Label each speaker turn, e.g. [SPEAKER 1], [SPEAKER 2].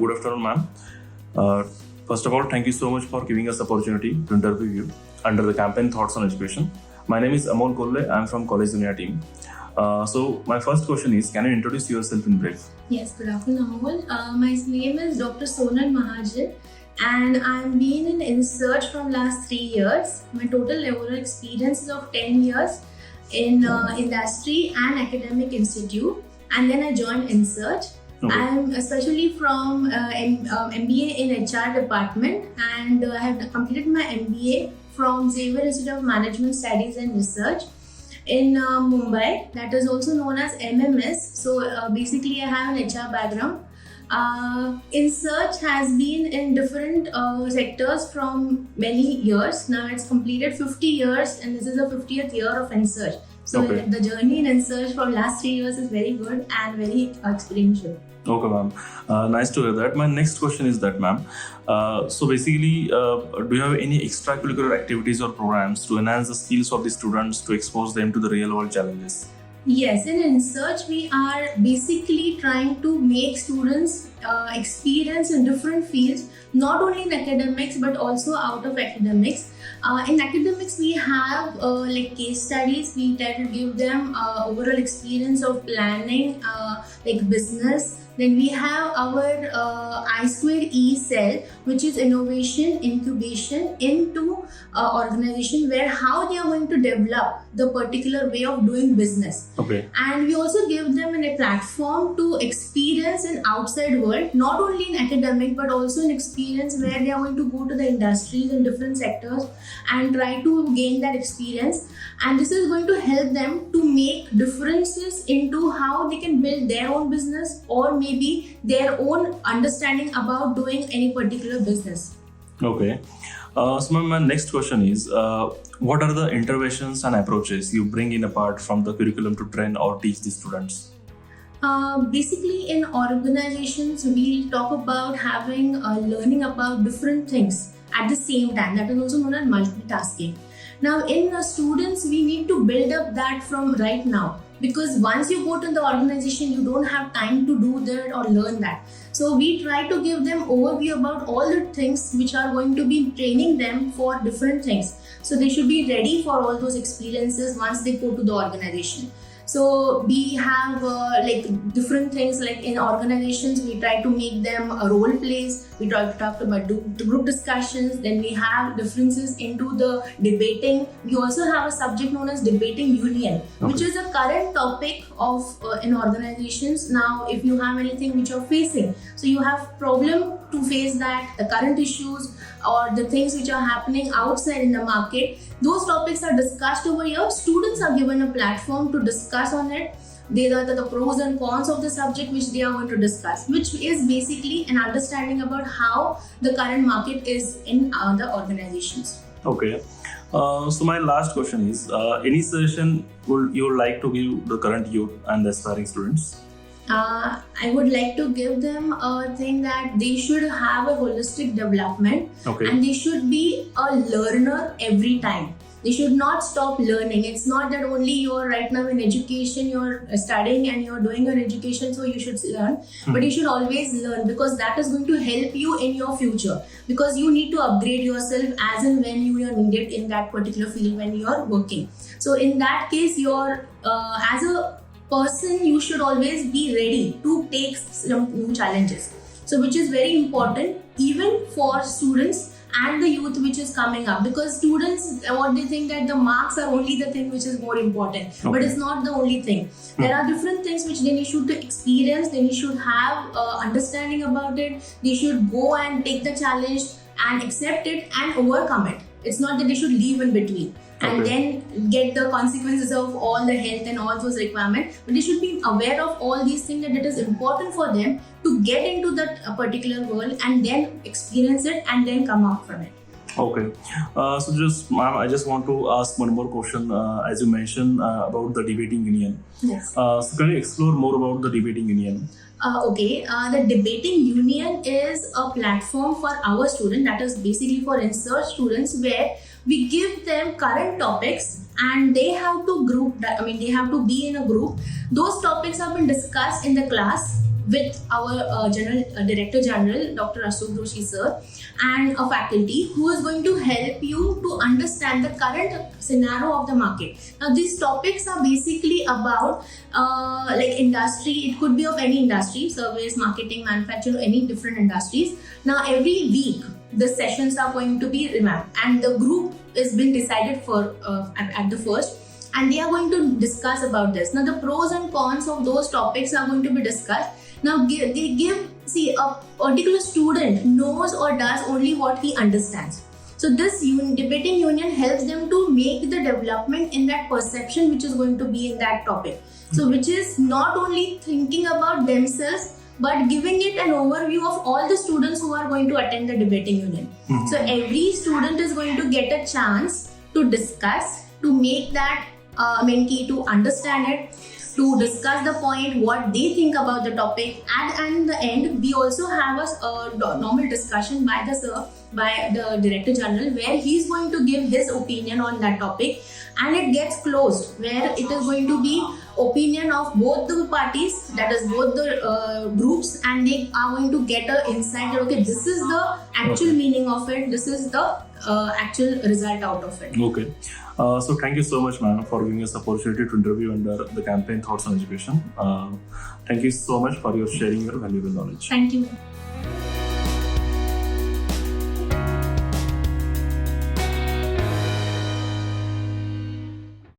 [SPEAKER 1] Good afternoon, ma'am. Uh, First of all, thank you so much for giving us the opportunity to interview you under the campaign Thoughts on Education. My name is Amol Kolle. I'm from College Dunia team. So my first question is, can you introduce yourself in brief?
[SPEAKER 2] Yes, good afternoon, Amol. My name is Dr. Sonal Mahajan, and I've been in IndSearch from last 3 years. My total overall experience is of 10 years in industry and academic institute, and then I joined IndSearch.
[SPEAKER 1] Okay.
[SPEAKER 2] I'm especially from MBA in HR department, and I have completed my MBA from Xavier Institute of Management Studies and Research in Mumbai. That is also known as MMS. So basically I have an HR background. IndSearch has been in different sectors from many years. Now it's completed 50 years, and this is the 50th year of IndSearch. So
[SPEAKER 1] Okay.
[SPEAKER 2] the journey in IndSearch for last 3 years is very good and very experiential.
[SPEAKER 1] Okay, ma'am. Nice to hear that. My next question is that, ma'am. So basically, do you have any extracurricular activities or programs to enhance the skills of the students to expose them to the real world challenges?
[SPEAKER 2] Yes, in IndSearch, we are basically trying to make students experience in different fields, not only in academics but also out of academics. In academics, we have like case studies. We try to give them overall experience of planning, like business. Then we have our I2E cell, which is innovation incubation into organization, where how they are going to develop the particular way of doing business.
[SPEAKER 1] Okay.
[SPEAKER 2] And we also give them a platform to experience in outside world, not only in academic but also in experience where they are going to go to the industries in different sectors and try to gain that experience. And this is going to help them to make differences into how they can build their own business, or maybe their own understanding about doing any particular business.
[SPEAKER 1] Okay. So my next question is, what are the interventions and approaches you bring in apart from the curriculum to train or teach the students?
[SPEAKER 2] Basically, in organizations, we talk about having learning about different things at the same time. That is also known as multitasking. Now, in students, we need to build up that from right now, because once you go to the organization, you don't have time to do that or learn that. So we try to give them overview about all the things which are going to be training them for different things. So they should be ready for all those experiences once they go to the organization. So we have like different things, like in organizations, we try to make them role plays. We talk about group discussions. Then we have differences into the debating. We also have a subject known as debating union, which is a current topic of in organizations. Now, if you have anything which you're facing, so you have problem to face that, the current issues or the things which are happening outside in the market, those topics are discussed over here. Students are given a platform to discuss on it. These are the pros and cons of the subject which they are going to discuss, which is basically an understanding about how the current market is in other organizations.
[SPEAKER 1] Okay. So my last question is, any suggestion would you like to give the current youth and the aspiring students?
[SPEAKER 2] I would like to give them a thing that they should have a holistic development.
[SPEAKER 1] Okay.
[SPEAKER 2] And they should be a learner every time. They should not stop learning. It's not that only you're right now in education, you're studying and you're doing your education, so you should learn. But you should always learn, because that is going to help you in your future. Because you need to upgrade yourself as and when you are needed in that particular field when you're working. So in that case, you're as a person, you should always be ready to take some new challenges. So which is very important even for students and the youth which is coming up, because students, what they think that the marks are only the thing which is more important.
[SPEAKER 1] Okay.
[SPEAKER 2] But it's not the only thing. There are different things which they should experience, they should have understanding about it. They should go and take the challenge and accept it and overcome it. It's not that they should leave in between and then get the consequences of all the health and all those requirements. But they should be aware of all these things, that it is important for them to get into that particular world and then experience it and then come out from it.
[SPEAKER 1] Okay. So just, ma'am, I just want to ask one more question. As you mentioned about the debating union.
[SPEAKER 2] Yes.
[SPEAKER 1] So can you explore more about the debating union?
[SPEAKER 2] The debating union is a platform for our students, that is basically for IndSearch students, where we give them current topics and they have to they have to be in a group. Those topics have been discussed in the class with our Director General, Dr. Ashok Joshi sir, and a faculty who is going to help you to understand the current scenario of the market. Now, these topics are basically about like industry. It could be of any industry, service, marketing, manufacturing, any different industries. Now, every week the sessions are going to be revamped, and the group is been decided for at the first, and they are going to discuss about this. Now, the pros and cons of those topics are going to be discussed. Now, see, a particular student knows or does only what he understands. So this debating union helps them to make the development in that perception which is going to be in that topic. So which is not only thinking about themselves, but giving it an overview of all the students who are going to attend the debating union. So every student is going to get a chance to discuss, to make that key to understand it, to discuss the point, what they think about the topic, and in the end, we also have a normal discussion by the Director General, where he's going to give his opinion on that topic, and it gets closed, where it is going to be opinion of both the parties, that is both the groups, and they are going to get an insight that, okay, this is the actual meaning of it, this is the actual result out of it.
[SPEAKER 1] Okay. So thank you so much, ma'am, for giving us the opportunity to interview under the campaign Thoughts on Education. Thank you so much for your sharing your valuable knowledge.
[SPEAKER 2] Thank you.